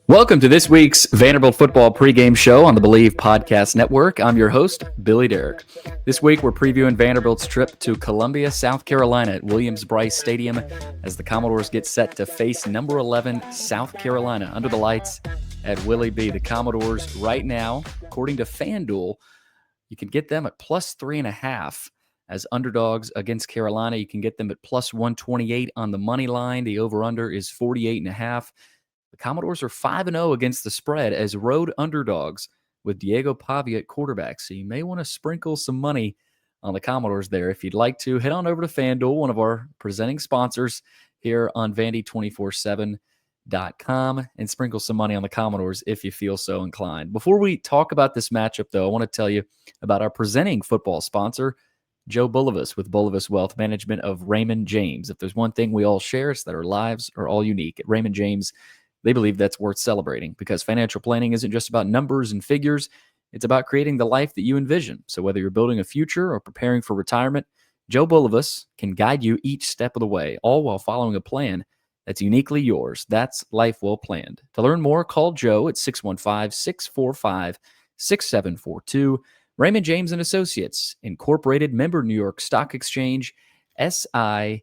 Welcome to this week's Vanderbilt football pregame show on the Believe Podcast Network. I'm your host, Billy Derrick. This week, we're previewing Vanderbilt's trip to Columbia, South Carolina at Williams-Brice Stadium as the Commodores get set to face number 11 South Carolina under the lights at Willie B. The Commodores right now, according to FanDuel, you can get them at plus 3.5 as underdogs against Carolina. You can get them at plus 128 on the money line. The over-under is 48.5. The Commodores are 5-0 against the spread as road underdogs with Diego Pavia at quarterback. So you may want to sprinkle some money on the Commodores there. If you'd like to, head on over to FanDuel, one of our presenting sponsors here on Vandy247.com, and sprinkle some money on the Commodores if you feel so inclined. Before we talk about this matchup, though, I want to tell you about our presenting football sponsor, Joe Bulovas with Bulovas Wealth Management of Raymond James. If there's one thing we all share, it's that our lives are all unique. At Raymond James, they believe that's worth celebrating because financial planning isn't just about numbers and figures. It's about creating the life that you envision. So whether you're building a future or preparing for retirement, Joe Bulovas can guide you each step of the way, all while following a plan that's uniquely yours. That's life well planned. To learn more, call Joe at 615-645-6742. Raymond James Associates, Incorporated, member New York Stock Exchange, SIPC.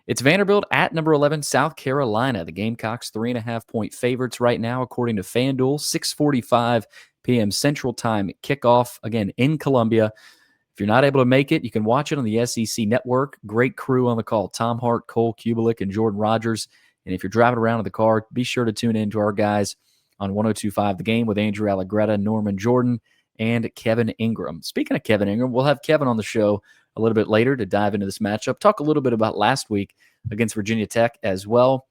It's Vanderbilt at number 11, South Carolina. The Gamecocks 3.5-point favorites right now, according to FanDuel. 6:45 p.m. Central Time kickoff, again, in Columbia. If you're not able to make it, you can watch it on the SEC Network. Great crew on the call. Tom Hart, Cole Kubelik, and Jordan Rogers. And if you're driving around in the car, be sure to tune in to our guys on 102.5 The Game with Andrew Allegretta, Norman Jordan, and Kevin Ingram. Speaking of Kevin Ingram, we'll have Kevin on the show a little bit later to dive into this matchup, talk a little bit about last week against Virginia Tech as well.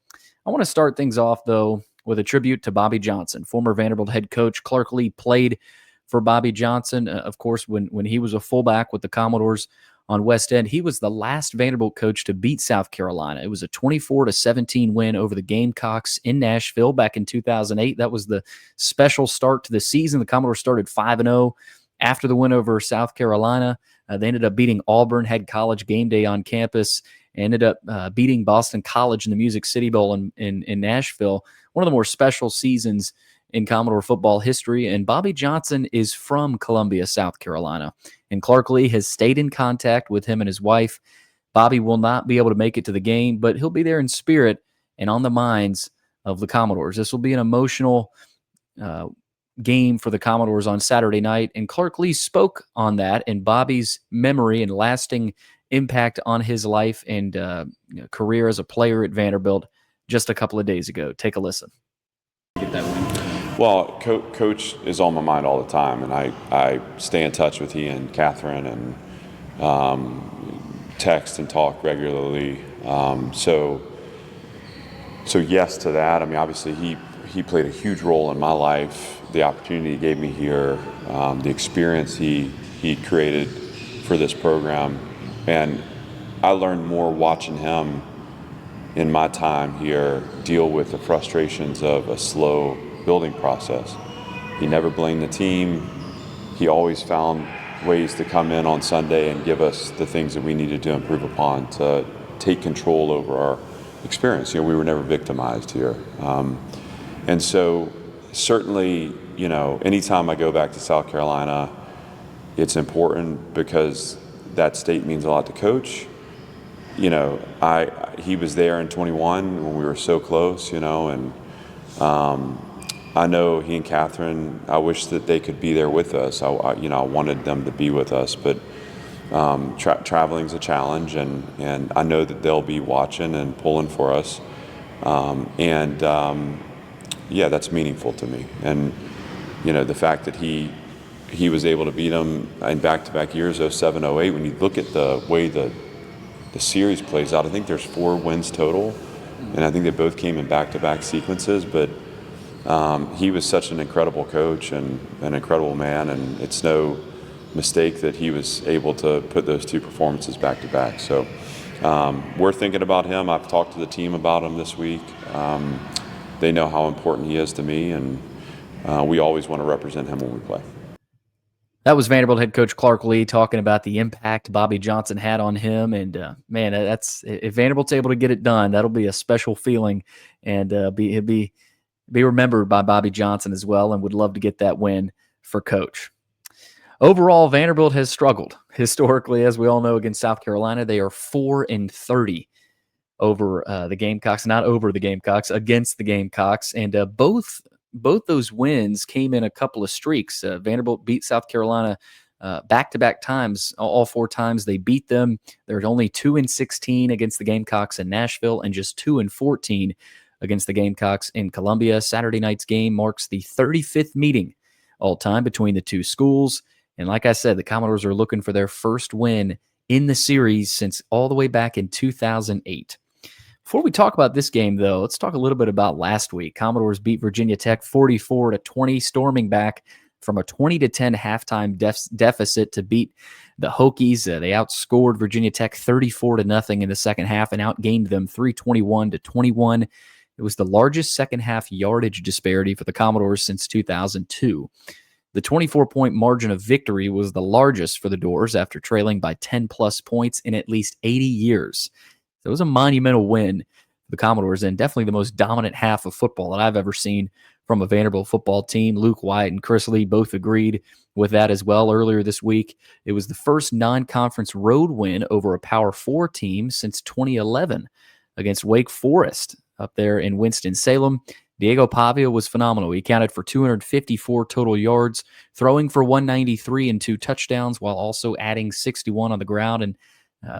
I want to start things off, though, with a tribute to Bobby Johnson. Former Vanderbilt head coach Clark Lee played for Bobby Johnson. Of course, when he was a fullback with the Commodores on West End, he was the last Vanderbilt coach to beat South Carolina. It was a 24-17 win over the Gamecocks in Nashville back in 2008. That was the special start to the season. The Commodores started 5-0 after the win over South Carolina. They ended up beating Auburn, had college game day on campus, ended up beating Boston College in the Music City Bowl in Nashville. One of the more special seasons in Commodore football history. And Bobby Johnson is from Columbia, South Carolina. And Clark Lee has stayed in contact with him and his wife. Bobby will not be able to make it to the game, but he'll be there in spirit and on the minds of the Commodores. This will be an emotional game for the Commodores on Saturday night, and Clark Lee spoke on that and Bobby's memory and lasting impact on his life and career as a player at Vanderbilt just a couple of days ago. Take a listen. Get that win. Well, Coach is on my mind all the time, and I stay in touch with he and Catherine and text and talk regularly. So yes to that. I mean, obviously he played a huge role in my life. The opportunity he gave me here, the experience he created for this program, and I learned more watching him in my time here deal with the frustrations of a slow building process. He never blamed the team. He always found ways to come in on Sunday and give us the things that we needed to improve upon to take control over our experience. We were never victimized here. And so certainly, anytime I go back to South Carolina, it's important because that state means a lot to Coach. He was there in 21 when we were so close, and I know he and Catherine, I wish that they could be there with us. I wanted them to be with us, but traveling's a challenge, and I know that they'll be watching and pulling for us. Yeah, that's meaningful to me. And, the fact that he was able to beat them in back-to-back years, 07, 08, when you look at the way the series plays out, I think there's 4 wins total, and I think they both came in back-to-back sequences, but he was such an incredible coach and an incredible man, and it's no mistake that he was able to put those 2 performances back-to-back. So we're thinking about him. I've talked to the team about him this week. They know how important he is to me, and we always want to represent him when we play. That was Vanderbilt head coach Clark Lee talking about the impact Bobby Johnson had on him. And man, that's if Vanderbilt's able to get it done, that'll be a special feeling, and he'll be remembered by Bobby Johnson as well. And would love to get that win for Coach. Overall, Vanderbilt has struggled historically, as we all know, against South Carolina. They are 4-30 over the Gamecocks, not over the Gamecocks, against the Gamecocks, and both those wins came in a couple of streaks. Vanderbilt beat South Carolina back-to-back times. All 4 times they beat them. They're only 2-16 against the Gamecocks in Nashville, and just 2-14 against the Gamecocks in Columbia. Saturday night's game marks the 35th meeting all-time between the two schools. And like I said, the Commodores are looking for their first win in the series since all the way back in 2008. Before we talk about this game, though, let's talk a little bit about last week. Commodores beat Virginia Tech 44-20, storming back from a 20-10 halftime deficit to beat the Hokies. They outscored Virginia Tech 34-0 in the second half and outgained them 321-21. It was the largest second-half yardage disparity for the Commodores since 2002. The 24-point margin of victory was the largest for the Doors after trailing by 10-plus points in at least 80 years. It was a monumental win for the Commodores, and definitely the most dominant half of football that I've ever seen from a Vanderbilt football team. Luke Wyatt and Chris Lee both agreed with that as well earlier this week. It was the first non-conference road win over a Power 4 team since 2011 against Wake Forest up there in Winston-Salem. Diego Pavia was phenomenal. He accounted for 254 total yards, throwing for 193 and 2 touchdowns, while also adding 61 on the ground and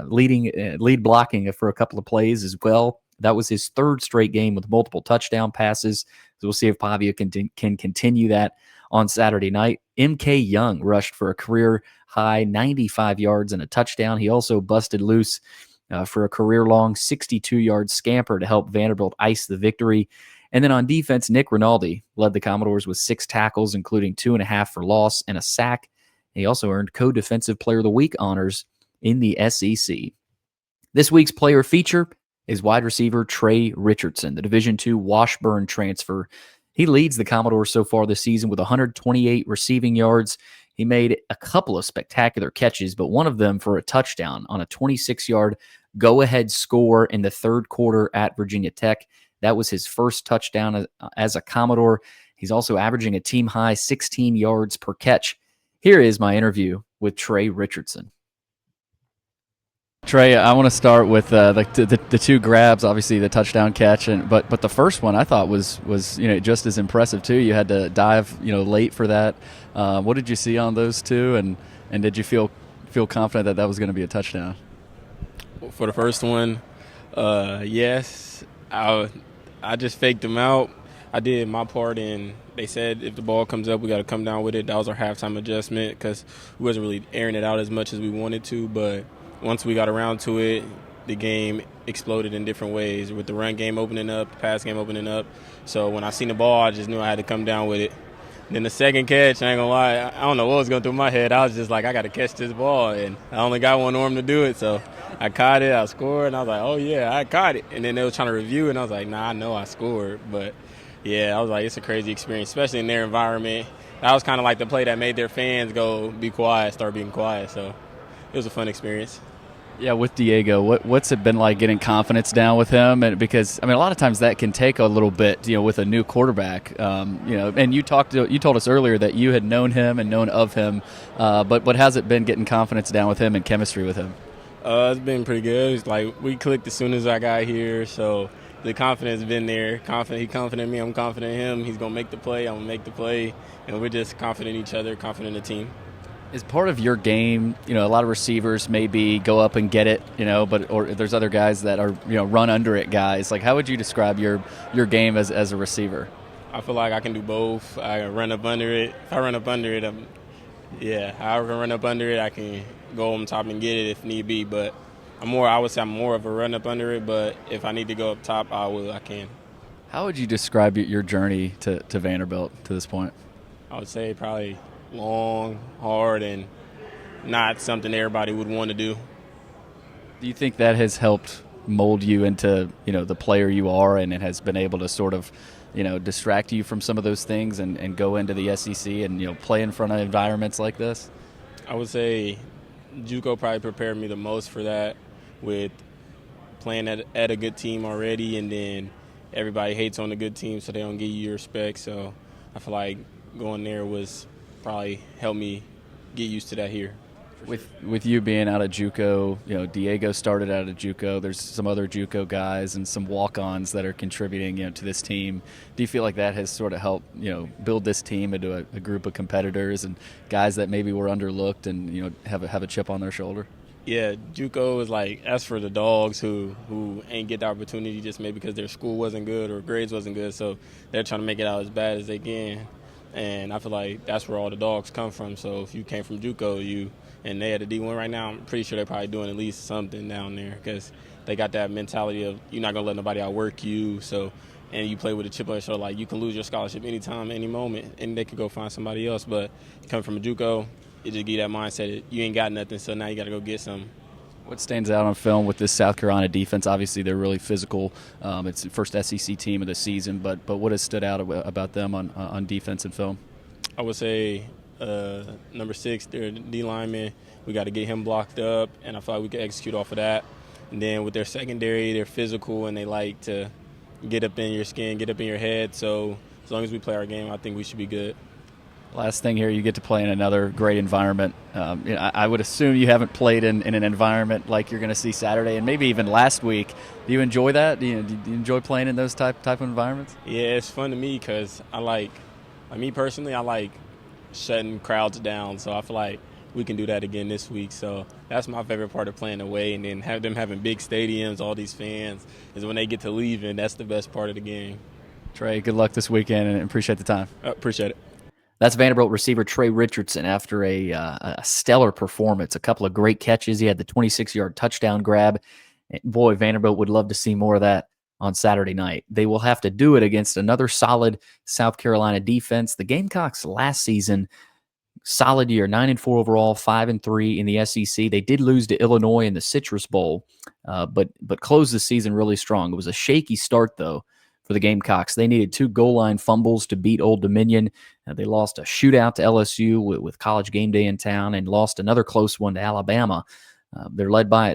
lead blocking for a couple of plays as well. That was his 3rd straight game with multiple touchdown passes. So we'll see if Pavia can continue that on Saturday night. M.K. Young rushed for a career-high 95 yards and a touchdown. He also busted loose for a career-long 62-yard scamper to help Vanderbilt ice the victory. And then on defense, Nick Rinaldi led the Commodores with 6 tackles, including 2.5 for loss and a sack. He also earned Co-Defensive Player of the Week honors in the SEC. This week's player feature is wide receiver Tre Richardson, the Division II Washburn transfer. He leads the Commodores so far this season with 128 receiving yards. He made a couple of spectacular catches, but one of them for a touchdown on a 26-yard go-ahead score in the 3rd quarter at Virginia Tech. That was his first touchdown as a Commodore. He's also averaging a team-high 16 yards per catch. Here is my interview with Tre Richardson. Tre, I want to start with the 2 grabs, obviously the touchdown catch, but the first one I thought was just as impressive too. You had to dive late for that. What did you see on those 2, and did you feel confident that was going to be a touchdown? For the first one, yes. I just faked them out. I did my part, and they said if the ball comes up, we got to come down with it. That was our halftime adjustment because we wasn't really airing it out as much as we wanted to, but once we got around to it, the game exploded in different ways with the run game opening up, the pass game opening up. So when I seen the ball, I just knew I had to come down with it. Then the second catch, I ain't going to lie, I don't know what was going through my head. I was just like, I got to catch this ball, and I only got one arm to do it. So I caught it, I scored, and I was like, oh, yeah, I caught it. And then they were trying to review it, and I was like, nah, I know I scored. But, yeah, I was like, it's a crazy experience, especially in their environment. That was kind of like the play that made their fans go be quiet, start being quiet. So it was a fun experience. Yeah, with Diego, what's it been like getting confidence down with him? And because a lot of times that can take a little bit, with a new quarterback. And you told us earlier that you had known him and known of him, but what has it been getting confidence down with him and chemistry with him? It's been pretty good. It's like we clicked as soon as I got here, so the confidence has been there. He confident in me, I'm confident in him. He's gonna make the play, I'm gonna make the play, and we're just confident in each other, confident in the team. Is part of your game, a lot of receivers maybe go up and get it, or there's other guys that are, run under it guys. Like, how would you describe your game as a receiver? I feel like I can do both. I can run up under it. If I run up under it, I can run up under it. I can go on top and get it if need be. But I would say I'm more of a run up under it. But if I need to go up top, I can. How would you describe your journey to Vanderbilt to this point? I would say probably long, hard, and not something everybody would want to do. Do you think that has helped mold you into, the player you are, and it has been able to sort of, distract you from some of those things and go into the SEC and, play in front of environments like this? I would say JUCO probably prepared me the most for that, with playing at a good team already, and then everybody hates on a good team, so they don't give you your respect. So I feel like going there was probably helped me get used to that here. With you being out of JUCO, Diego started out of JUCO. There's some other JUCO guys and some walk-ons that are contributing, to this team. Do you feel like that has sort of helped, build this team into a group of competitors and guys that maybe were underlooked and, have a chip on their shoulder? Yeah, JUCO is that's for the dogs who ain't get the opportunity just maybe because their school wasn't good or grades wasn't good, so they're trying to make it out as bad as they can. And I feel like that's where all the dogs come from. So if you came from JUCO, and they had a D1 right now, I'm pretty sure they're probably doing at least something down there, because they got that mentality of you're not going to let nobody outwork you. So, and you play with a chip on your shoulder, you can lose your scholarship anytime, any moment, and they could go find somebody else. But coming from a JUCO, it just give you that mindset that you ain't got nothing, so now you got to go get something. What stands out on film with this South Carolina defense? Obviously, they're really physical. It's the first SEC team of the season, but what has stood out about them on defense and film? I would say number 6, their D lineman. We got to get him blocked up, and I feel like we can execute off of that. And then with their secondary, they're physical, and they like to get up in your skin, get up in your head. So as long as we play our game, I think we should be good. Last thing here, you get to play in another great environment. I would assume you haven't played in an environment like you're going to see Saturday and maybe even last week. Do you enjoy that? Do you enjoy playing in those type of environments? Yeah, it's fun to me because me personally, I like shutting crowds down. So I feel like we can do that again this week. So that's my favorite part of playing away. And then having big stadiums, all these fans, is when they get to leave, and that's the best part of the game. Trey, good luck this weekend, and appreciate the time. Appreciate it. That's Vanderbilt receiver Tre Richardson after a stellar performance, a couple of great catches. He had the 26-yard touchdown grab. Boy, Vanderbilt would love to see more of that on Saturday night. They will have to do it against another solid South Carolina defense. The Gamecocks last season, solid year, 9-4 overall, 5-3 in the SEC. They did lose to Illinois in the Citrus Bowl, but closed the season really strong. It was a shaky start, though, for the Gamecocks. They needed 2 goal line fumbles to beat Old Dominion. They lost a shootout to LSU with College Game Day in town, and lost another close one to Alabama. They were led by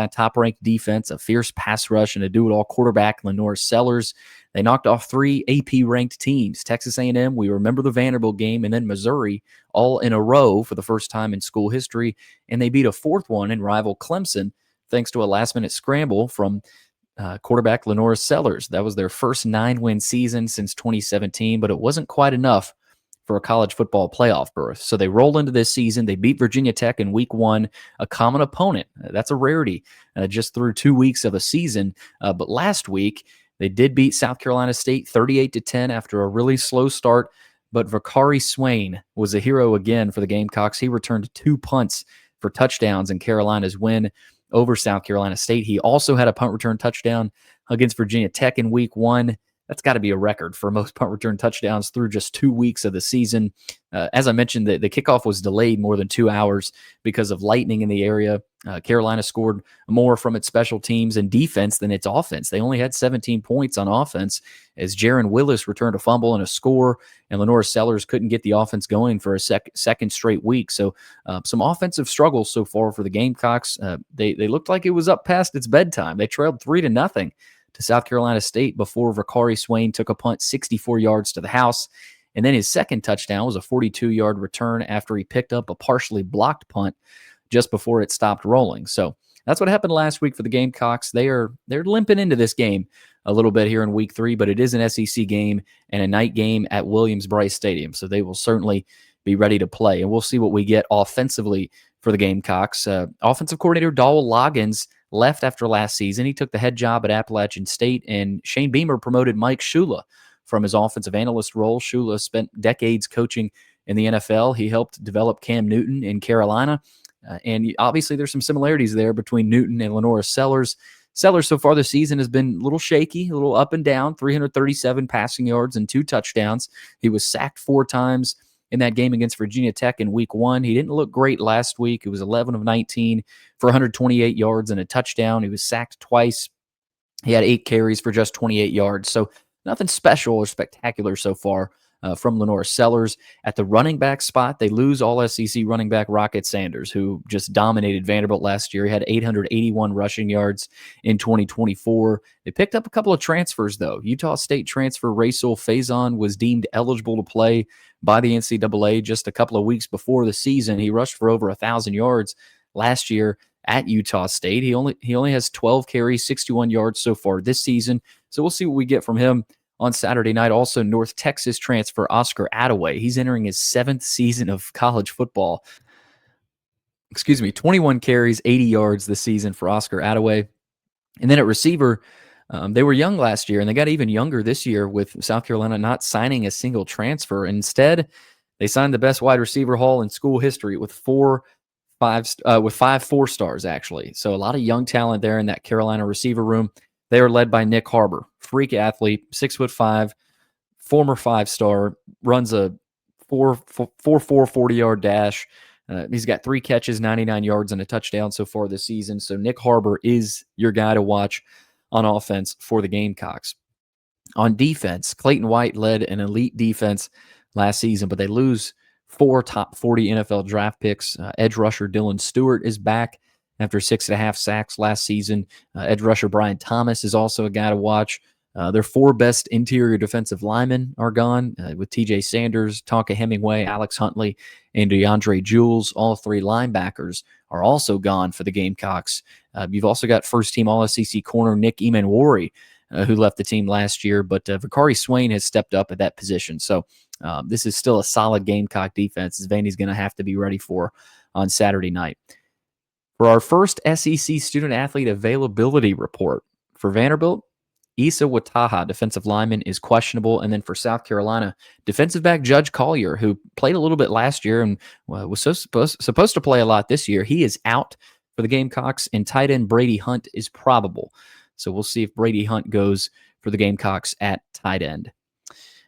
a top-ranked defense, a fierce pass rush, and a do-it-all quarterback, Lenore Sellers. They knocked off 3 AP-ranked teams, Texas A&M, we remember the Vanderbilt game, and then Missouri, all in a row for the first time in school history. And they beat a 4th one in rival Clemson, thanks to a last-minute scramble from quarterback Lenore Sellers. That was their first 9-win season since 2017, but it wasn't quite enough for a college football playoff berth. So they roll into this season. They beat Virginia Tech in week 1, a common opponent. That's a rarity just through 2 weeks of a season. But last week, they did beat South Carolina State 38-10 after a really slow start. But Vakari Swain was a hero again for the Gamecocks. He returned 2 punts for touchdowns in Carolina's win over South Carolina State. He also had a punt return touchdown against Virginia Tech in week 1. That's got to be a record for most punt return touchdowns through just 2 weeks of the season. As I mentioned, the kickoff was delayed more than 2 hours because of lightning in the area. Carolina scored more from its special teams and defense than its offense. They only had 17 points on offense as Jaron Willis returned a fumble and a score, and Lenore Sellers couldn't get the offense going for a second straight week. So some offensive struggles so far for the Gamecocks. They looked like it was up past its bedtime. They trailed 3-0 to South Carolina State before Vakari Swain took a punt 64 yards to the house. And then his second touchdown was a 42-yard return after he picked up a partially blocked punt just before it stopped rolling. So that's what happened last week for the Gamecocks. They're limping into this game a little bit here in week 3, but it is an SEC game and a night game at Williams-Brice Stadium. So they will certainly be ready to play. And we'll see what we get offensively for the Gamecocks. Offensive coordinator Dowell Loggins left after last season. He took the head job at Appalachian State, and Shane Beamer promoted Mike Shula from his offensive analyst role. Shula spent decades coaching in the NFL. He helped develop Cam Newton in Carolina, and obviously there's some similarities there between Newton and Lenore Sellers. Sellers so far this season has been a little shaky, a little up and down, 337 passing yards and 2 touchdowns. He was sacked 4 times in that game against Virginia Tech in week 1. He didn't look great last week. It was 11 of 19 for 128 yards and a touchdown. He was sacked twice, He had 8 carries for just 28 yards. So nothing special or spectacular so far from Lenore Sellers. At the running back spot, they lose all SEC running back Rocket Sanders, who just dominated Vanderbilt last year. He had 881 rushing yards in 2024. They picked up a couple of transfers, though. Utah State transfer Rasul Faison was deemed eligible to play by the NCAA just a couple of weeks before the season. He rushed for over 1,000 yards last year at Utah State. He only has 12 carries, 61 yards so far this season. So we'll see what we get from him on Saturday night. Also, North Texas transfer Oscar Attaway. He's entering his 7th season of college football. 21 carries, 80 yards this season for Oscar Attaway. And then at receiver, they were young last year, and they got even younger this year with South Carolina not signing a single transfer. Instead, they signed the best wide receiver haul in school history with 5 4-stars, actually. So a lot of young talent there in that Carolina receiver room. They are led by Nick Harbor, freak athlete, 6'5", former 5-star, runs a 4.4 40-yard dash. He's got 3 catches, 99 yards, and a touchdown so far this season. So Nick Harbor is your guy to watch on offense for the Gamecocks. On defense, Clayton White led an elite defense last season, but they lose 4 top 40 NFL draft picks. Edge rusher Dylan Stewart is back after 6.5 sacks last season. Edge rusher Brian Thomas is also a guy to watch. Their 4 best interior defensive linemen are gone, with TJ Sanders, Tonka Hemingway, Alex Huntley, and DeAndre Jules. All 3 linebackers are also gone for the Gamecocks. You've also got first-team All-SEC corner Nick Emanwari, who left the team last year, but Vakari Swain has stepped up at that position. So this is still a solid Gamecock defense as Vandy's going to have to be ready for on Saturday night. For our first SEC student-athlete availability report for Vanderbilt, Issa Wataha, defensive lineman, is questionable. And then for South Carolina, defensive back Judge Collier, who played a little bit last year and was supposed to play a lot this year, he is out for the Gamecocks, and tight end Brady Hunt is probable. So we'll see if Brady Hunt goes for the Gamecocks at tight end.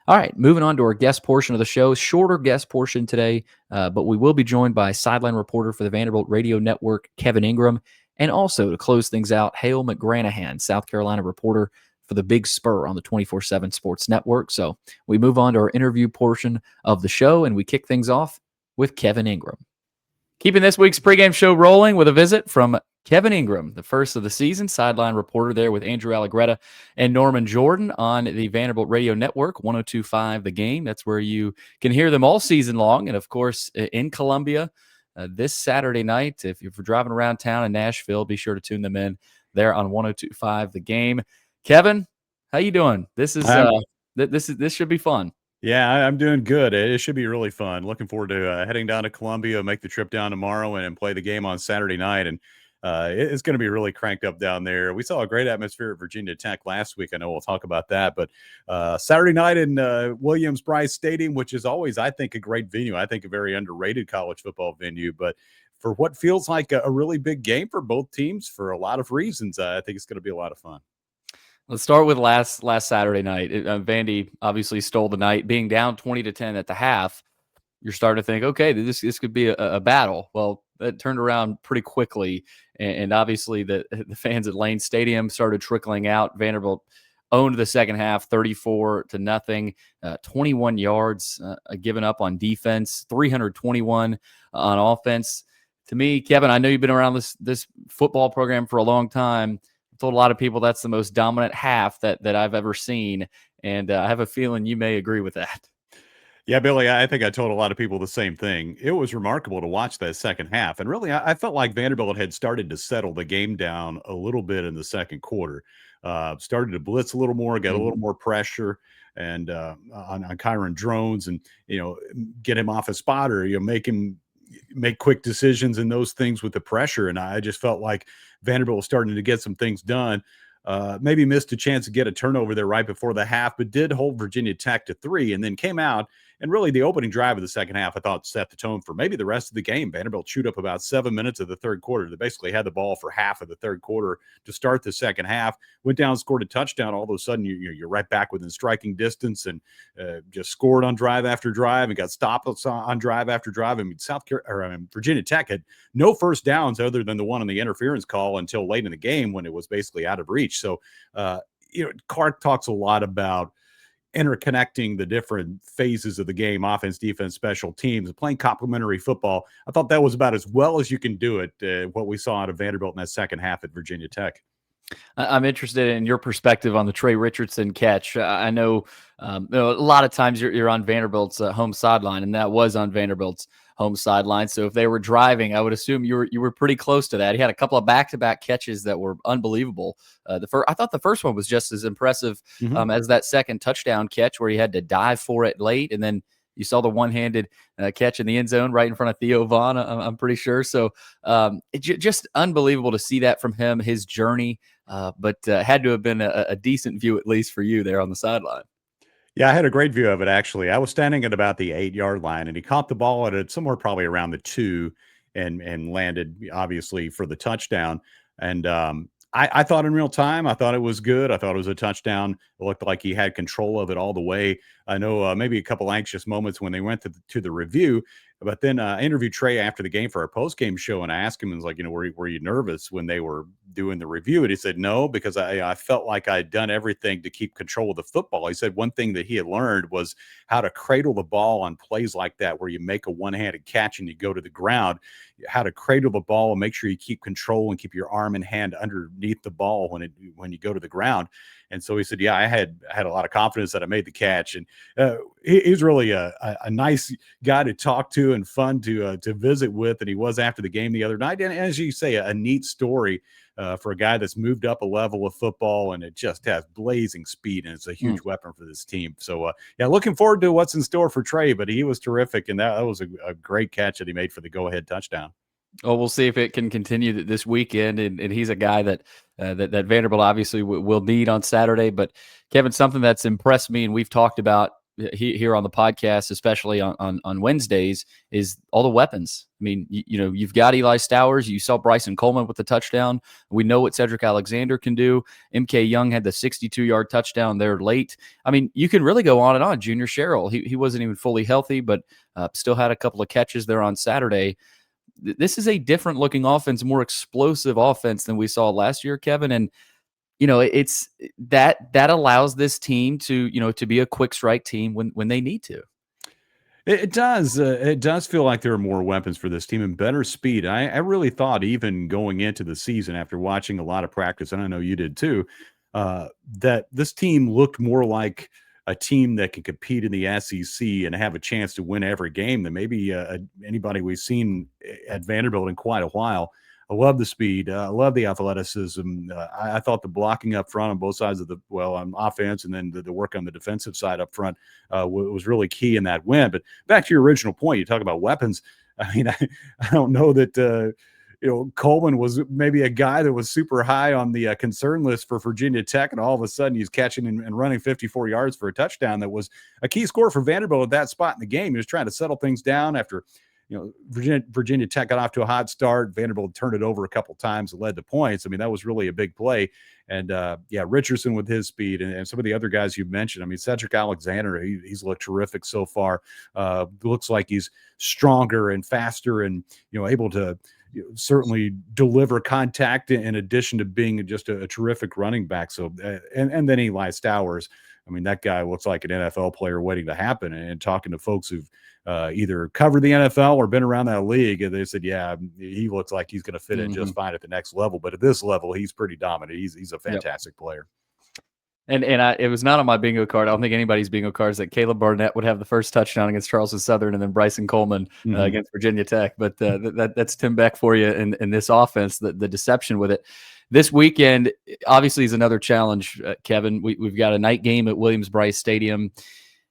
All right, moving on to our guest portion of the show. Shorter guest portion today, but we will be joined by sideline reporter for the Vanderbilt Radio Network, Kevin Ingram, and also to close things out, Hale McGranahan, South Carolina reporter for the Big Spur on the 24/7 Sports Network. So we move on to our interview portion of the show, and we kick things off with Kevin Ingram. Keeping this week's pregame show rolling with a visit from Kevin Ingram, the first of the season, sideline reporter there with Andrew Allegretta and Norman Jordan on the Vanderbilt Radio Network, 102.5 The Game. That's where you can hear them all season long. And, of course, in Columbia this Saturday night, if you're driving around town in Nashville, be sure to tune them in there on 102.5 The Game. Kevin, how you doing? This should be fun. Yeah, I'm doing good. It should be really fun. Looking forward to heading down to Columbia, make the trip down tomorrow, and play the game on Saturday night. And it's going to be really cranked up down there. We saw a great atmosphere at Virginia Tech last week. I know we'll talk about that. But Saturday night in Williams-Brice Stadium, which is always, I think, a great venue. I think a very underrated college football venue. But for what feels like a really big game for both teams for a lot of reasons, I think it's going to be a lot of fun. Let's start with last Saturday night. Vandy obviously stole the night, being down 20-10 at the half. You're starting to think, okay, this could be a battle. Well, that turned around pretty quickly, and obviously the fans at Lane Stadium started trickling out. Vanderbilt owned the second half, 34-0, 21 yards given up on defense, 321 on offense. To me, Kevin, I know you've been around this football program for a long time. I told a lot of people that's the most dominant half that I've ever seen, and I have a feeling you may agree with that. Yeah, Billy, I think I told a lot of people the same thing. It was remarkable to watch that second half. And really, I felt like Vanderbilt had started to settle the game down a little bit in the second quarter. Started to blitz a little more, get a little more pressure and on Kyron Drones and, get him off a spot or, make quick decisions and those things with the pressure. And I just felt like Vanderbilt was starting to get some things done. Maybe missed a chance to get a turnover there right before the half, but did hold Virginia Tech to 3 and then came out And really, the opening drive of the second half, I thought, set the tone for maybe the rest of the game. Vanderbilt chewed up about 7 minutes of the third quarter. They basically had the ball for half of the third quarter to start the second half. Went down, scored a touchdown. All of a sudden, you're right back within striking distance, and just scored on drive after drive and got stopped on drive after drive. I mean, Virginia Tech had no first downs other than the one on the interference call until late in the game when it was basically out of reach. So, Clark talks a lot about interconnecting the different phases of the game, offense, defense, special teams, playing complementary football. I thought that was about as well as you can do it, what we saw out of Vanderbilt in that second half at Virginia Tech. I'm interested in your perspective on the Tre Richardson catch. I know, a lot of times you're on Vanderbilt's home sideline, and that was on Vanderbilt's home sideline. So if they were driving, I would assume you were pretty close to that. He had a couple of back-to-back catches that were unbelievable. I thought the first one was just as impressive as that second touchdown catch where he had to dive for it late, and then you saw the one-handed catch in the end zone right in front of Theo Vaughn, I'm pretty sure. So just unbelievable to see that from him, his journey, but had to have been a decent view, at least for you there on the sideline. Yeah, I had a great view of it, actually. I was standing at about the 8-yard line, and he caught the ball at somewhere probably around the 2 and landed, obviously, for the touchdown. And I thought in real time, I thought it was good. I thought it was a touchdown. It looked like he had control of it all the way. I know maybe a couple anxious moments when they went to the review, but then I interviewed Tre after the game for our post-game show, and I asked him, I was like, were you nervous when they were doing the review? And he said, no, because I felt like I had done everything to keep control of the football. He said one thing that he had learned was how to cradle the ball on plays like that, where you make a one-handed catch and you go to the ground, how to cradle the ball and make sure you keep control and keep your arm and hand underneath the ball when you go to the ground. And so he said, yeah, I had a lot of confidence that I made the catch. And he's really a nice guy to talk to and fun to visit with. And he was after the game the other night. And as you say, a neat story for a guy that's moved up a level of football, and it just has blazing speed, and it's a huge weapon for this team. So, yeah, looking forward to what's in store for Tre, but he was terrific. And that was a great catch that he made for the go-ahead touchdown. Oh, we'll see if it can continue this weekend. And he's a guy that Vanderbilt obviously will need on Saturday. But Kevin, something that's impressed me, and we've talked about here on the podcast, especially on Wednesdays, is all the weapons. I mean, you've got Eli Stowers. You saw Bryson Coleman with the touchdown. We know what Cedric Alexander can do. MK Young had the 62-yard touchdown there late. I mean, you can really go on and on. Junior Sherrill, he wasn't even fully healthy, but still had a couple of catches there on Saturday. This is a different looking offense, more explosive offense than we saw last year, Kevin. And, it's that allows this team to be a quick strike team when they need to. It does. It does feel like there are more weapons for this team and better speed. I really thought, even going into the season after watching a lot of practice, and I know you did too, that this team looked more like a team that can compete in the SEC and have a chance to win every game than maybe anybody we've seen at Vanderbilt in quite a while. I love the speed. I love the athleticism. I thought the blocking up front on both sides of on offense, and then the work on the defensive side up front was really key in that win. But back to your original point, you talk about weapons. I mean, I don't know that Coleman was maybe a guy that was super high on the concern list for Virginia Tech, and all of a sudden he's catching and running 54 yards for a touchdown. That was a key score for Vanderbilt at that spot in the game. He was trying to settle things down after Virginia Tech got off to a hot start. Vanderbilt turned it over a couple times and led to points. I mean, that was really a big play. And Richardson with his speed and some of the other guys you mentioned. I mean, Cedric Alexander, he's looked terrific so far. Looks like he's stronger and faster and able to certainly deliver contact in addition to being just a terrific running back. So and then Eli Stowers. I mean, that guy looks like an NFL player waiting to happen. And talking to folks who've either covered the NFL or been around that league, and they said, yeah, he looks like he's going to fit in just fine at the next level. But at this level, he's pretty dominant. He's a fantastic player. And it was not on my bingo card. I don't think anybody's bingo card is that Caleb Barnett would have the first touchdown against Charleston Southern, and then Bryson Coleman against Virginia Tech. But that's Tim Beck for you in this offense, the deception with it. This weekend, obviously, is another challenge, Kevin. We've got a night game at Williams-Brice Stadium.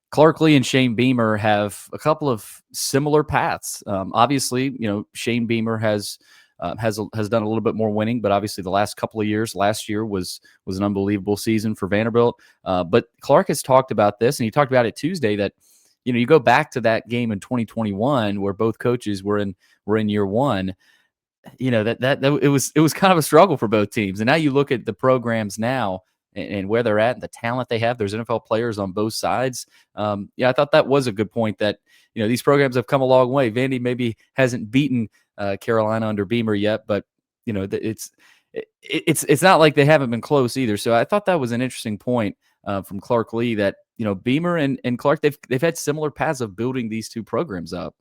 Clark Lee and Shane Beamer have a couple of similar paths. Obviously, Shane Beamer has done a little bit more winning, but obviously the last couple of years, last year was an unbelievable season for Vanderbilt. But Clark has talked about this, and he talked about it Tuesday, that you go back to that game in 2021 where both coaches were in year one. That it was kind of a struggle for both teams. And now you look at the programs now and where they're at and the talent they have. There's NFL players on both sides. I thought that was a good point that, these programs have come a long way. Vandy maybe hasn't beaten Carolina under Beamer yet, but it's not like they haven't been close either. So I thought that was an interesting point from Clark Lee that, Beamer and Clark, they've had similar paths of building these two programs up.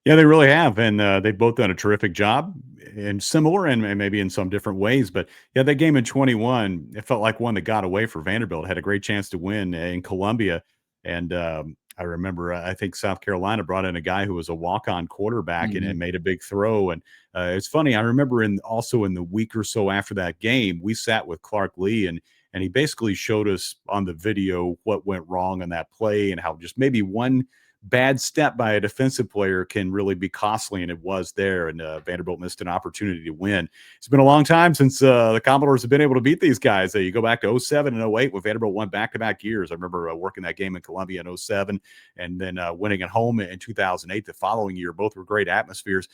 Yeah, they really have, and they've both done a terrific job, and similar, and maybe in some different ways. But yeah, that game in 21, it felt like one that got away for Vanderbilt. Had a great chance to win in Columbia, and I remember I think South Carolina brought in a guy who was a walk-on quarterback and made a big throw. And it's funny, I remember also in the week or so after that game, we sat with Clark Lee and he basically showed us on the video what went wrong on that play and how just maybe one bad step by a defensive player can really be costly, and it was there, and Vanderbilt missed an opportunity to win. It's been a long time since the Commodores have been able to beat these guys. You go back to 07 and 08 when Vanderbilt won back-to-back years. I remember working that game in Columbia in 07 and then winning at home in 2008 the following year. Both were great atmospheres.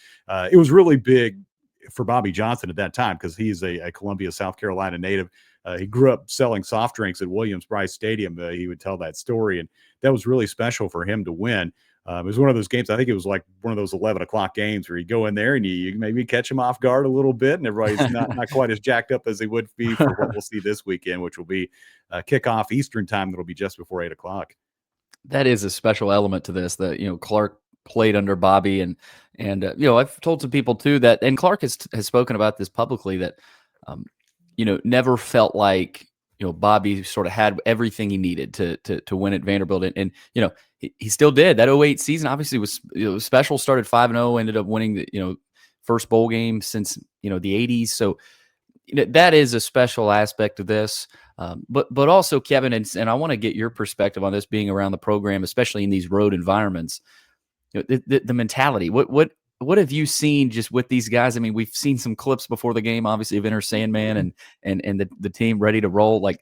It was really big for Bobby Johnson at that time because he's a Columbia, South Carolina native. He grew up selling soft drinks at Williams-Brice Stadium. He would tell that story, and that was really special for him to win. It was one of those games, I think it was like one of those 11 o'clock games where you go in there and you maybe catch him off guard a little bit, and everybody's not quite as jacked up as they would be for what we'll see this weekend, which will be kickoff Eastern time. That'll be just before 8 o'clock. That is a special element to this that, Clark played under Bobby, and I've told some people too that, and Clark has spoken about this publicly, that never felt like, Bobby sort of had everything he needed to win at Vanderbilt. And he still did. That 08 season obviously was special, started 5-0, ended up winning the, first bowl game since, the 80s. So that is a special aspect of this. But also, Kevin, and I want to get your perspective on this being around the program, especially in these road environments, the mentality. What have you seen just with these guys? I mean, we've seen some clips before the game, obviously, of Enter Sandman and the team ready to roll. Like,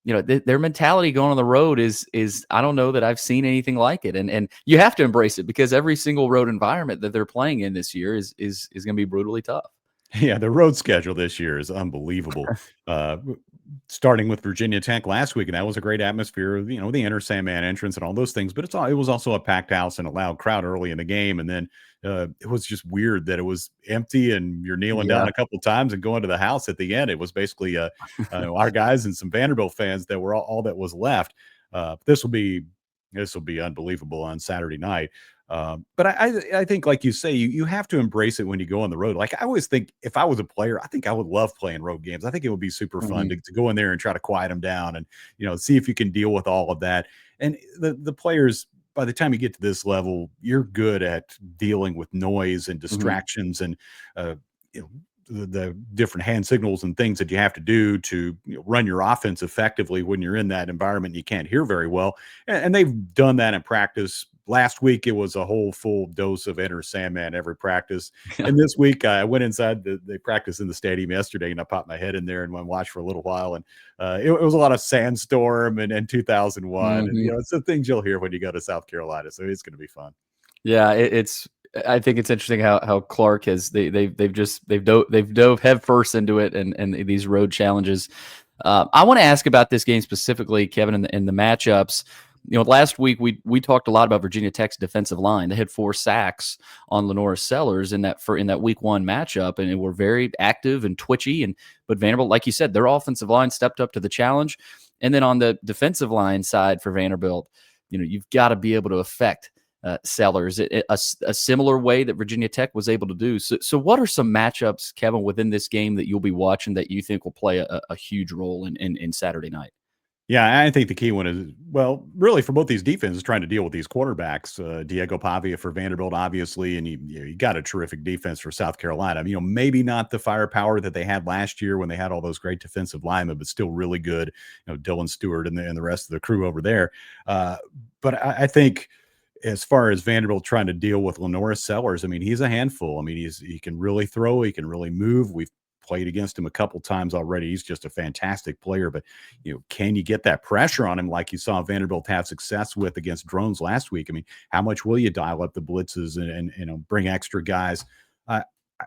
their mentality going on the road is I don't know that I've seen anything like it. And you have to embrace it because every single road environment that they're playing in this year is going to be brutally tough. Yeah, the road schedule this year is unbelievable. Starting with Virginia Tech last week, and that was a great atmosphere, the Enter Sandman entrance and all those things. But it was also a packed house and a loud crowd early in the game, and then it was just weird that it was empty and you're kneeling down a couple times and going to the house at the end. It was basically our guys and some Vanderbilt fans that were all that was left. This will be unbelievable on Saturday night. But I think, like you say, you have to embrace it when you go on the road. Like I always think, if I was a player, I think I would love playing road games. I think it would be super fun to go in there and try to quiet them down and see if you can deal with all of that. And the players, by the time you get to this level, you're good at dealing with noise and distractions and the different hand signals and things that you have to do to run your offense effectively when you're in that environment you can't hear very well. And they've done that in practice. Last week, it was a whole full dose of Enter Sandman every practice. And this week, I went inside. They practiced in the stadium yesterday, and I popped my head in there and went watch for a little while. And it was a lot of Sandstorm and 2001. And, it's the things you'll hear when you go to South Carolina. So it's going to be fun. Yeah, I think it's interesting how Clark has they've dove head first into it and these road challenges. I want to ask about this game specifically, Kevin, and the matchups. Last week we talked a lot about Virginia Tech's defensive line. They had 4 sacks on Lenora Sellers in that week 1 matchup, and they were very active and twitchy. But Vanderbilt, like you said, their offensive line stepped up to the challenge. And then on the defensive line side for Vanderbilt, you've got to be able to affect Sellers a similar way that Virginia Tech was able to do. So what are some matchups, Kevin, within this game that you'll be watching that you think will play a huge role in Saturday night? Yeah, I think the key one is, well, really for both these defenses trying to deal with these quarterbacks. Diego Pavia for Vanderbilt, obviously, and you got a terrific defense for South Carolina. Maybe not the firepower that they had last year when they had all those great defensive linemen, but still really good. Dylan Stewart and the rest of the crew over there. But I think as far as Vanderbilt trying to deal with Lenora Sellers, he's a handful. He can really throw, he can really move. We've played against him a couple times already. He's just a fantastic player. But, can you get that pressure on him like you saw Vanderbilt have success with against drones last week? I mean, how much will you dial up the blitzes and bring extra guys?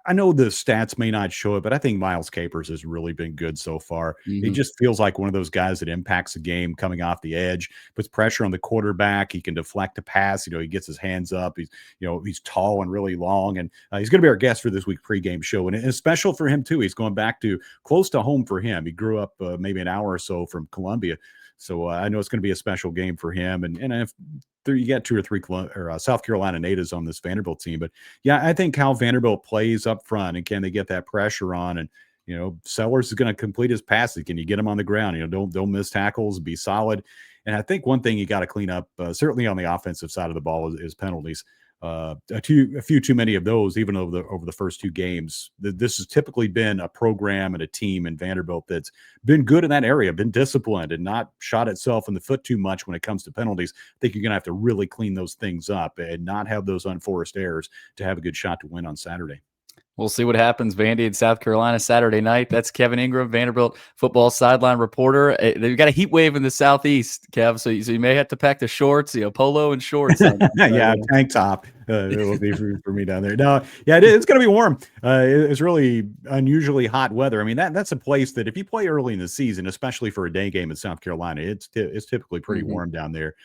I know the stats may not show it, but I think Miles Capers has really been good so far. He just feels like one of those guys that impacts the game coming off the edge, puts pressure on the quarterback. He can deflect a pass. He gets his hands up. He's tall and really long, and he's going to be our guest for this week's pregame show. And it's special for him too. He's going back to close to home for him. He grew up maybe an hour or so from Columbia. So I know it's going to be a special game for him. And if you got 2 or 3 South Carolina natives on this Vanderbilt team. But, yeah, I think how Vanderbilt plays up front and can they get that pressure on. And, Sellers is going to complete his passes. Can you get him on the ground? Don't miss tackles, be solid. And I think one thing you got to clean up, certainly on the offensive side of the ball, is penalties. A few too many of those, even over the first 2 games. This has typically been a program and a team in Vanderbilt that's been good in that area, been disciplined, and not shot itself in the foot too much when it comes to penalties. I think you're going to have to really clean those things up and not have those unforced errors to have a good shot to win on Saturday. We'll see what happens. Vandy in South Carolina Saturday night. That's Kevin Ingram, Vanderbilt football sideline reporter. They've got a heat wave in the southeast, Kev. So you may have to pack the shorts, polo and shorts. Yeah, tank top. It will be for me down there. No, yeah, it's going to be warm. It's really unusually hot weather. I mean, that's a place that if you play early in the season, especially for a day game in South Carolina, it's typically pretty warm down there.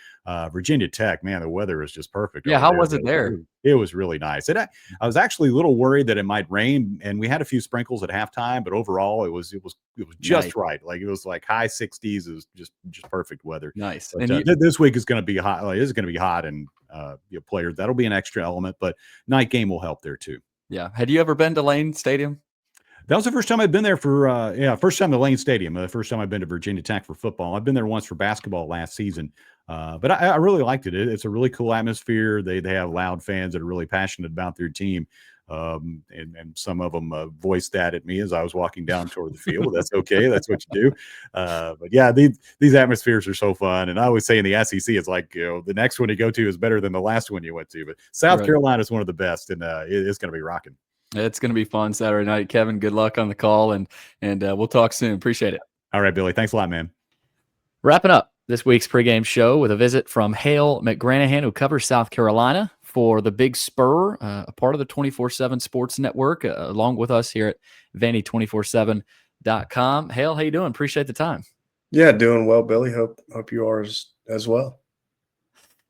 Virginia Tech, man, the weather is just perfect. Yeah, how was it there? It was really nice. I was actually a little worried that it might rain, and we had a few sprinkles at halftime, but overall it was just nice. Right. Like it was like high 60s. It was just perfect weather. Nice. But, this week is going to be hot. It's going to be hot, and players, that'll be an extra element, but night game will help there too. Yeah. Had you ever been to Lane Stadium? That was the first time I'd been there first time to Lane Stadium. The first time I've been to Virginia Tech for football. I've been there once for basketball last season. But I really liked it. It's a really cool atmosphere. They have loud fans that are really passionate about their team. And some of them voiced that at me as I was walking down toward the field. That's okay. That's what you do. But yeah, these atmospheres are so fun. And I always say in the SEC, it's like, the next one you go to is better than the last one you went to. But South Carolina is one of the best, and it's going to be rocking. It's going to be fun Saturday night. Kevin, good luck on the call, and we'll talk soon. Appreciate it. All right, Billy. Thanks a lot, man. Wrapping up this week's pregame show with a visit from Hale McGranahan, who covers South Carolina for the Big Spur, a part of the 247 Sports Network, along with us here at Vandy247.com. Hale, how you doing? Appreciate the time. Yeah, doing well, Billy. Hope you are as well.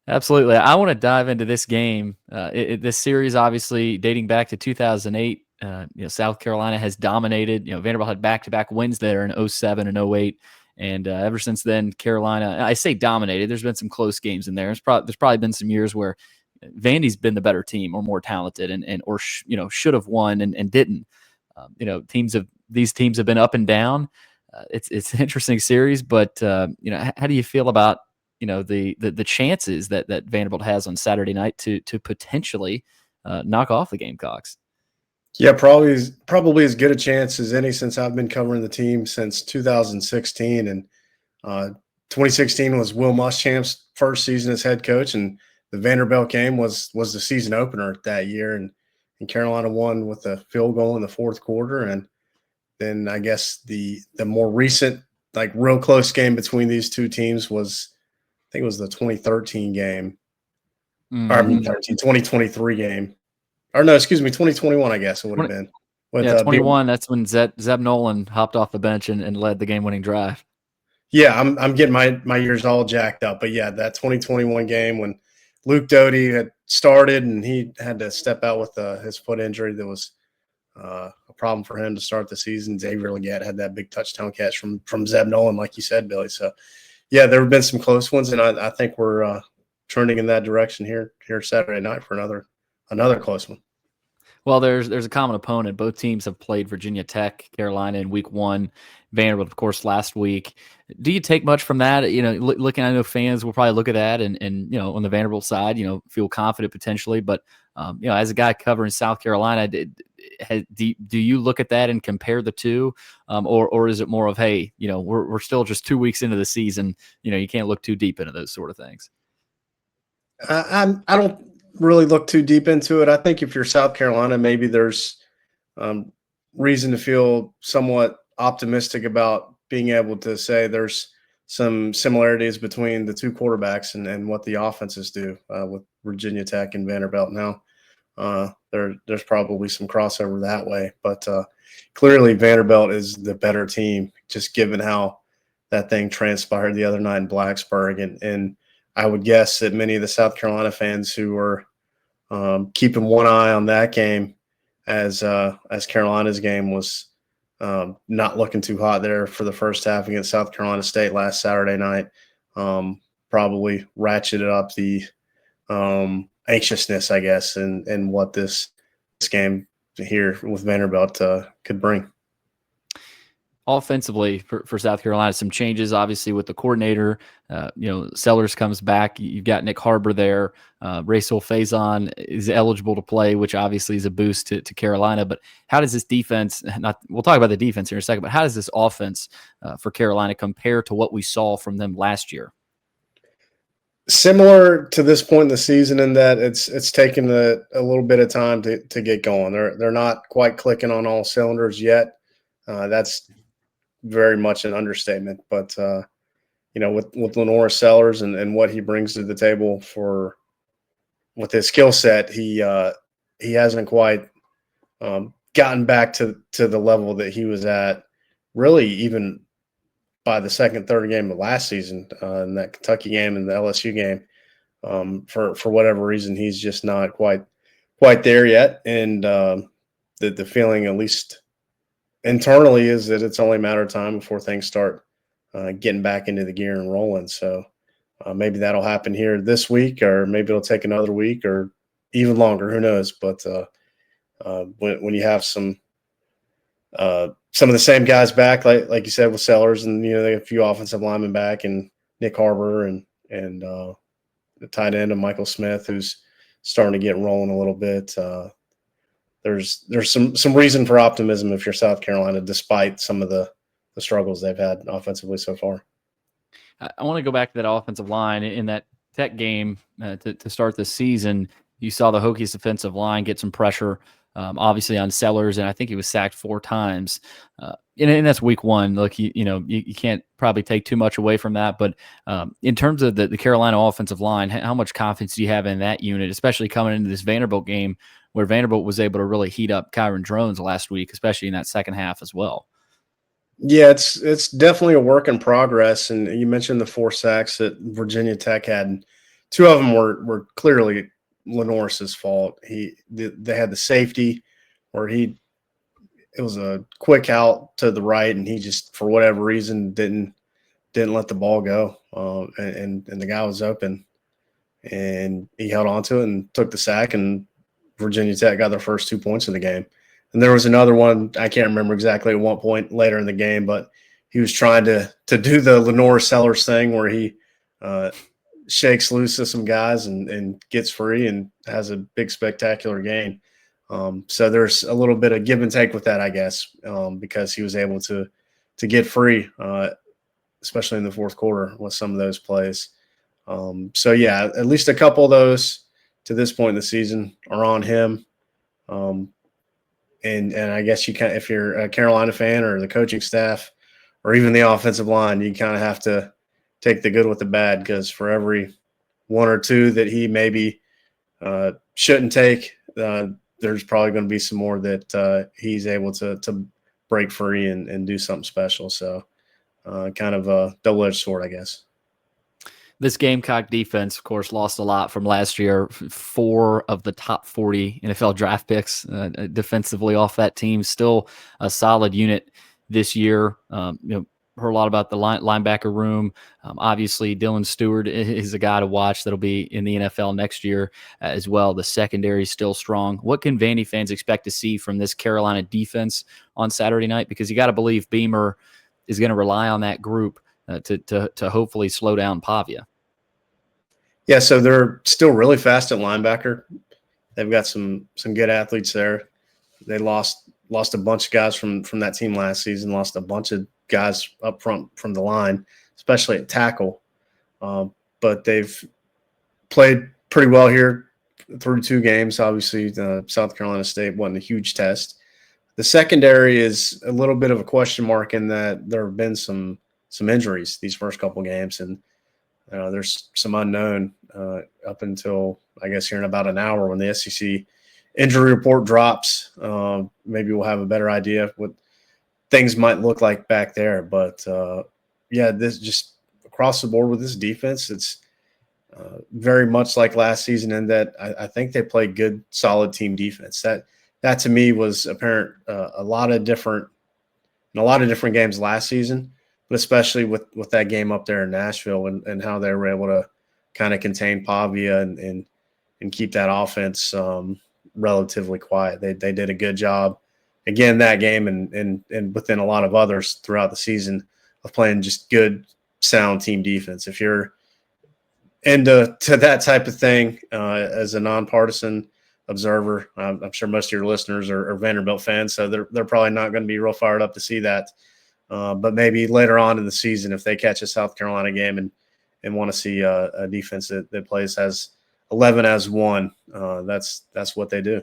Absolutely. I want to dive into this game. This series, obviously, dating back to 2008. South Carolina has dominated. Vanderbilt had back-to-back wins there in 2007 and 2008. And ever since then, Carolina, I say dominated. There's been some close games in there. There's probably been some years where Vandy's been the better team or more talented or should have won and didn't. These teams have been up and down. It's an interesting series, but how do you feel about the chances that Vanderbilt has on Saturday night to potentially knock off the Gamecocks? Yeah, probably as good a chance as any since I've been covering the team since 2016. And 2016 was Will Muschamp's first season as head coach, and the Vanderbilt game was the season opener that year. And Carolina won with a field goal in the fourth quarter. And then I guess the more recent, like real close game between these two teams was, I think it was the 2013 game. Mm-hmm. Or 2023 game. Or no, excuse me, 2021, I guess it would have been. With, 21, that's when Zeb Nolan hopped off the bench and led the game-winning drive. Yeah, I'm getting my years all jacked up. But, yeah, that 2021 game when Luke Doty had started and he had to step out with his foot injury that was a problem for him to start the season. Xavier Legette had that big touchdown catch from Zeb Nolan, like you said, Billy. So, yeah, there have been some close ones, and I think we're trending in that direction here Saturday night for another close one. Well, there's a common opponent. Both teams have played Virginia Tech, Carolina in week 1, Vanderbilt, of course, last week. Do you take much from that? Looking, I know fans will probably look at that and on the Vanderbilt side, feel confident potentially. But, as a guy covering South Carolina, do you look at that and compare the two? Or is it more of, hey, we're still just 2 weeks into the season. You can't look too deep into those sort of things. I don't really look too deep into it. I think if you're South Carolina, maybe there's reason to feel somewhat optimistic about being able to say there's some similarities between the two quarterbacks and what the offenses do with Virginia Tech and Vanderbilt. Now, there's probably some crossover that way, but clearly Vanderbilt is the better team, just given how that thing transpired the other night in Blacksburg. And I would guess that many of the South Carolina fans who were keeping one eye on that game as Carolina's game was not looking too hot there for the first half against South Carolina State last Saturday night, probably ratcheted up the anxiousness, I guess, and what this game here with Vanderbilt could bring. Offensively for South Carolina, some changes obviously with the coordinator. Sellers comes back. You've got Nick Harbor there. Racel Faison is eligible to play, which obviously is a boost to Carolina. But how does this defense? We'll talk about the defense here in a second. But how does this offense for Carolina compare to what we saw from them last year? Similar to this point in the season, in that it's taken a little bit of time to get going. They're not quite clicking on all cylinders yet. That's very much an understatement, but with Lenore Sellers and what he brings to the table with his skill set, he hasn't quite gotten back to the level that he was at, really even by the second, third game of last season, in that Kentucky game and the LSU game. For whatever reason, he's just not quite there yet, and the feeling, at least internally, is that it's only a matter of time before things start getting back into the gear and rolling. So maybe that'll happen here this week, or maybe it'll take another week or even longer. Who knows? But when you have some of the same guys back, like you said with Sellers, and they have a few offensive linemen back, and Nick Harbor and the tight end of Michael Smith, who's starting to get rolling a little bit. There's some reason for optimism if you're South Carolina, despite some of the struggles they've had offensively so far. I want to go back to that offensive line. In that Tech game to start the season, you saw the Hokies defensive line get some pressure, obviously on Sellers, and I think he was sacked 4 times. And that's week one. Look, you can't probably take too much away from that. But in terms of the Carolina offensive line, how much confidence do you have in that unit, especially coming into this Vanderbilt game, where Vanderbilt was able to really heat up Kyron Drones last week, especially in that second half as well? Yeah, it's definitely a work in progress. And you mentioned the 4 sacks that Virginia Tech had. 2 of them were clearly Lenore's fault. They had the safety where it was a quick out to the right, and he just, for whatever reason, didn't let the ball go. And the guy was open, and he held on to it and took the sack, and Virginia Tech got their first 2 points of the game. And there was another one, I can't remember exactly at what point later in the game, but he was trying to do the Lenore Sellers thing where he shakes loose to some guys and gets free and has a big spectacular gain. So there's a little bit of give and take with that, I guess, because he was able to get free, especially in the fourth quarter with some of those plays. So yeah, at least a couple of those to this point in the season are on him. And I guess you can, if you're a Carolina fan or the coaching staff or even the offensive line, you kind of have to take the good with the bad, because for every 1 or 2 that he maybe shouldn't take, there's probably going to be some more that he's able to break free and do something special. So kind of a double-edged sword, I guess. This Gamecock defense, of course, lost a lot from last year. 4 of the top 40 NFL draft picks defensively off that team. Still a solid unit this year. Heard a lot about the linebacker room. Obviously, Dylan Stewart is a guy to watch that'll be in the NFL next year as well. The secondary is still strong. What can Vandy fans expect to see from this Carolina defense on Saturday night? Because you got to believe Beamer is going to rely on that group to hopefully slow down Pavia. Yeah, so they're still really fast at linebacker. They've got some good athletes there. They lost a bunch of guys from that team last season, lost a bunch of guys up front from the line, especially at tackle. But they've played pretty well here through 2 games. Obviously, South Carolina State wasn't a huge test. The secondary is a little bit of a question mark in that there have been some injuries these first couple games, and there's some unknown up until I guess here in about an hour when the SEC injury report drops. Maybe we'll have a better idea of what things might look like back there. But yeah, this just across the board with this defense, it's very much like last season in that I think they play good, solid team defense. That to me was apparent a lot of different games last season, but especially with that game up there in Nashville and how they were able to kind of contain Pavia and keep that offense relatively quiet. They did a good job again that game and within a lot of others throughout the season of playing just good, sound team defense. If you're into that type of thing as a nonpartisan observer, I'm sure most of your listeners are Vanderbilt fans, so they're probably not going to be real fired up to see that. But maybe later on in the season, if they catch a South Carolina game and want to see a defense that plays as 11 as one, that's what they do.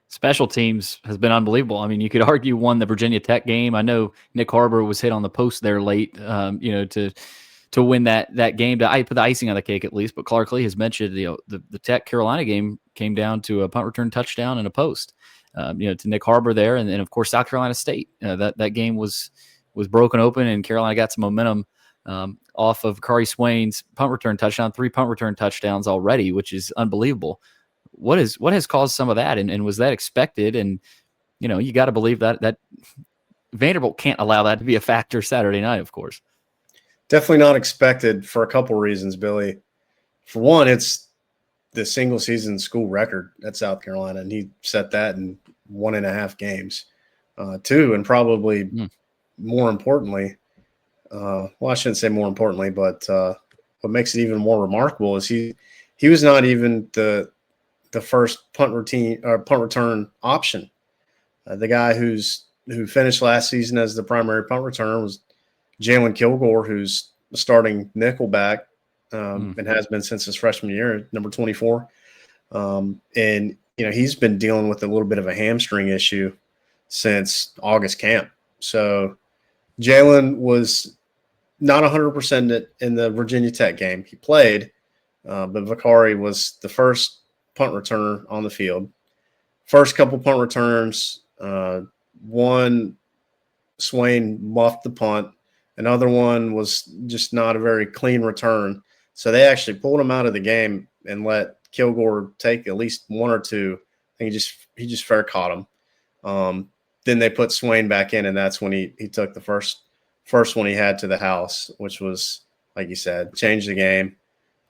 Special teams has been unbelievable. I mean, you could argue won the Virginia Tech game. I know Nick Harbor was hit on the post there late, to win that game. I put the icing on the cake at least. But Clark Lee has mentioned, the Tech Carolina game came down to a punt return touchdown and a post. To Nick Harbor there, and of course South Carolina State. That game was broken open, and Carolina got some momentum off of Kari Swain's punt return touchdown. 3 punt return touchdowns already, which is unbelievable. What has caused some of that, and was that expected? And you got to believe that Vanderbilt can't allow that to be a factor Saturday night, of course. Definitely not expected for a couple reasons, Billy. For one, it's the single season school record at South Carolina, and he set that in 1.5 games. 2, and probably more importantly, well, I shouldn't say more importantly, but what makes it even more remarkable is he was not even the first punt return option. The guy who finished last season as the primary punt returner was Jalen Kilgore, who's starting nickelback and has been since his freshman year, number 24. And he's been dealing with a little bit of a hamstring issue since August camp. So Jalen was not 100% in the Virginia Tech game. He played, but Vakari was the first punt returner on the field. First couple punt returns, one Swain muffed the punt. Another one was just not a very clean return. So they actually pulled him out of the game and let Kilgore take at least 1 or 2. I think he just fair caught him. Then they put Swain back in, and that's when he took the first one he had to the house, which was, like you said, changed the game.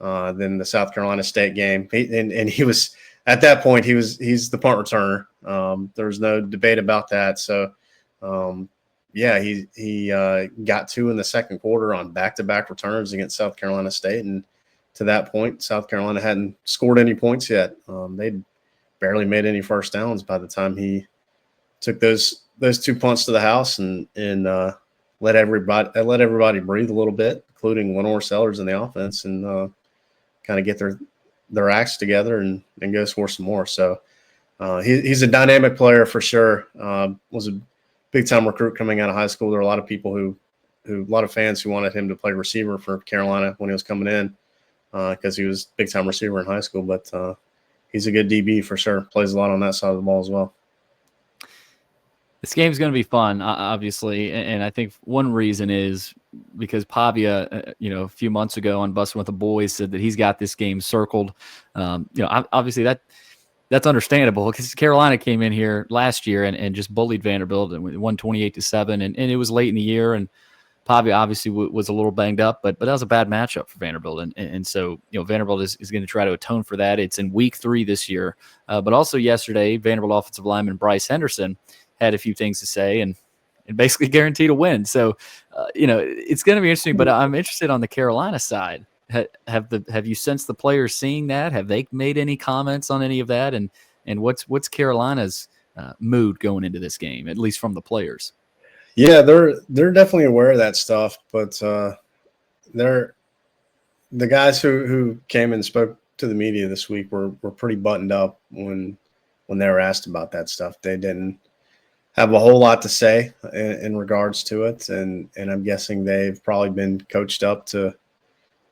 Then the South Carolina State game, and he was at that point he's the punt returner. There's no debate about that. So yeah, he got 2 in the second quarter on back-to-back returns against South Carolina State, and to that point, South Carolina hadn't scored any points yet. They'd barely made any first downs by the time he took those 2 punts to the house and let everybody breathe a little bit, including Lenore Sellers in the offense, and kind of get their acts together and go score some more. So he's a dynamic player for sure. Was a big-time recruit coming out of high school. There were a lot of people a lot of fans who wanted him to play receiver for Carolina when he was coming in because he was big-time receiver in high school. But he's a good DB for sure. Plays a lot on that side of the ball as well. This game's going to be fun, obviously, and I think one reason is because Pavia, a few months ago on Bustin' with the Boys said that he's got this game circled. Obviously that's understandable because Carolina came in here last year and just bullied Vanderbilt and won 28-7, and it was late in the year, and Pavia obviously was a little banged up, but that was a bad matchup for Vanderbilt, and so Vanderbilt is going to try to atone for that. It's in week 3 this year, but also yesterday Vanderbilt offensive lineman Bryce Henderson had a few things to say and basically guaranteed a win. So, it's going to be interesting, but I'm interested on the Carolina side. Have you sensed the players seeing that? Have they made any comments on any of that? And what's Carolina's mood going into this game, at least from the players? Yeah, they're definitely aware of that stuff, but they're the guys who came and spoke to the media this week were pretty buttoned up when they were asked about that stuff. They didn't have a whole lot to say in regards to it, and I'm guessing they've probably been coached up to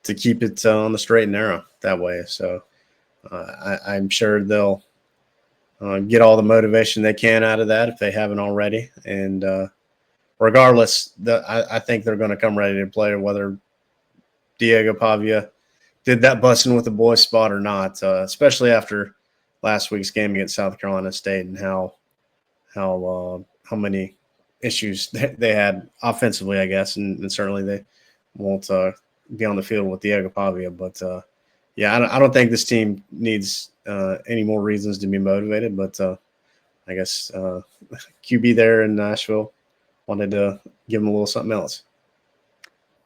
keep it on the straight and narrow that way. So I'm sure they'll get all the motivation they can out of that if they haven't already. And regardless, I think they're going to come ready to play, whether Diego Pavia did that busting with the boys spot or not, especially after last week's game against South Carolina State and how many issues they had offensively, I guess, and certainly they won't be on the field with Diego Pavia. But yeah, I don't think this team needs any more reasons to be motivated. But I guess QB there in Nashville wanted to give them a little something else.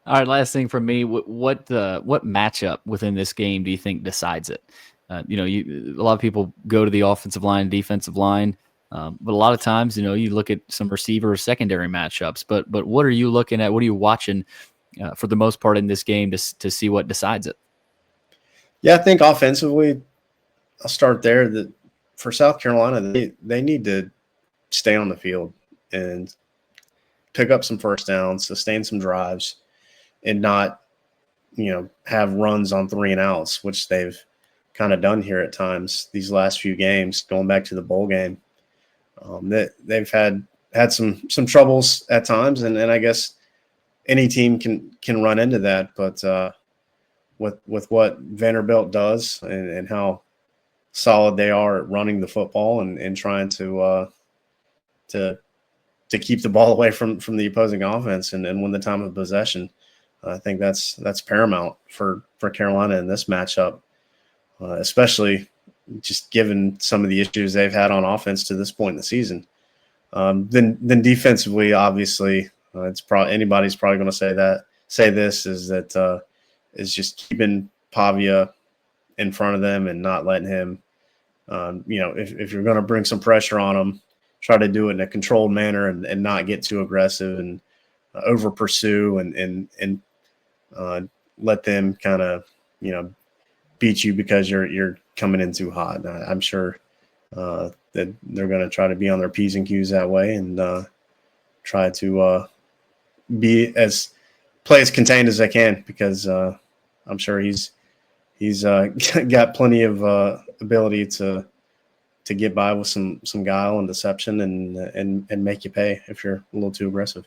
All right, last thing from me. What matchup within this game do you think decides it? A lot of people go to the offensive line, defensive line, but a lot of times, you look at some receiver or secondary matchups. But what are you looking at? What are you watching for the most part in this game to see what decides it? Yeah, I think offensively, I'll start there. That for South Carolina, they need to stay on the field and pick up some first downs, sustain some drives, and not, have runs on 3 and outs, which they've kind of done here at times these last few games, going back to the bowl game. They've had some troubles at times, and I guess any team can run into that. But with what Vanderbilt does and how solid they are at running the football and trying to keep the ball away from the opposing offense and win the time of possession, I think that's paramount for Carolina in this matchup, especially just given some of the issues they've had on offense to this point in the season. Then defensively, obviously, anybody's probably going to say this is just keeping Pavia in front of them and not letting him. If you're going to bring some pressure on him, try to do it in a controlled manner and not get too aggressive and over pursue and let them kind of beat you because you're coming in too hot. I'm sure that they're going to try to be on their P's and Q's that way and try to play as contained as they can, because I'm sure he's got plenty of ability to get by with some guile and deception and make you pay if you're a little too aggressive.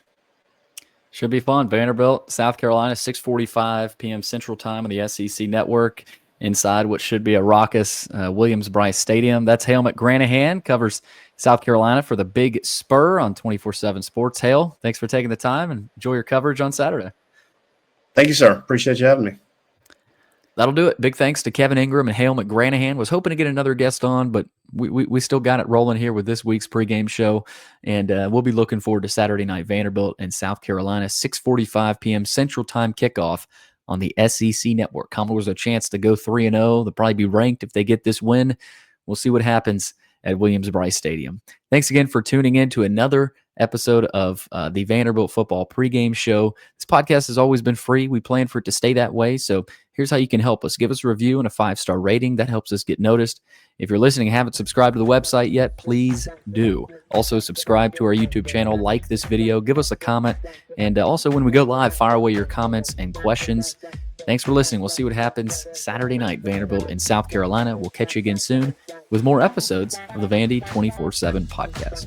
Should be fun. Vanderbilt, South Carolina, 6:45 p.m. Central Time on the SEC Network inside what should be a raucous Williams-Brice Stadium. That's Hale McGranahan, covers South Carolina for the Big Spur on 24/7 Sports. Hale, thanks for taking the time and enjoy your coverage on Saturday. Thank you, sir. Appreciate you having me. That'll do it. Big thanks to Kevin Ingram and Hale McGranahan. Was hoping to get another guest on, but we still got it rolling here with this week's pregame show, and we'll be looking forward to Saturday night, Vanderbilt and South Carolina, 6:45 p.m. Central Time kickoff on the SEC Network. Commodores a chance to go 3-0. They'll probably be ranked if they get this win. We'll see what happens at Williams-Brice Stadium. Thanks again for tuning in to another episode of the Vanderbilt football pregame show. This podcast has always been free. We plan for it to stay that way. So here's how you can help us. Give us a review and a 5-star rating. That helps us get noticed. If you're listening and haven't subscribed to the website yet, please do. Also, subscribe to our YouTube channel, like this video, give us a comment, and also when we go live, fire away your comments and questions. Thanks for listening. We'll see what happens Saturday night, Vanderbilt in South Carolina. We'll catch you again soon with more episodes of the Vandy 24/7 podcast.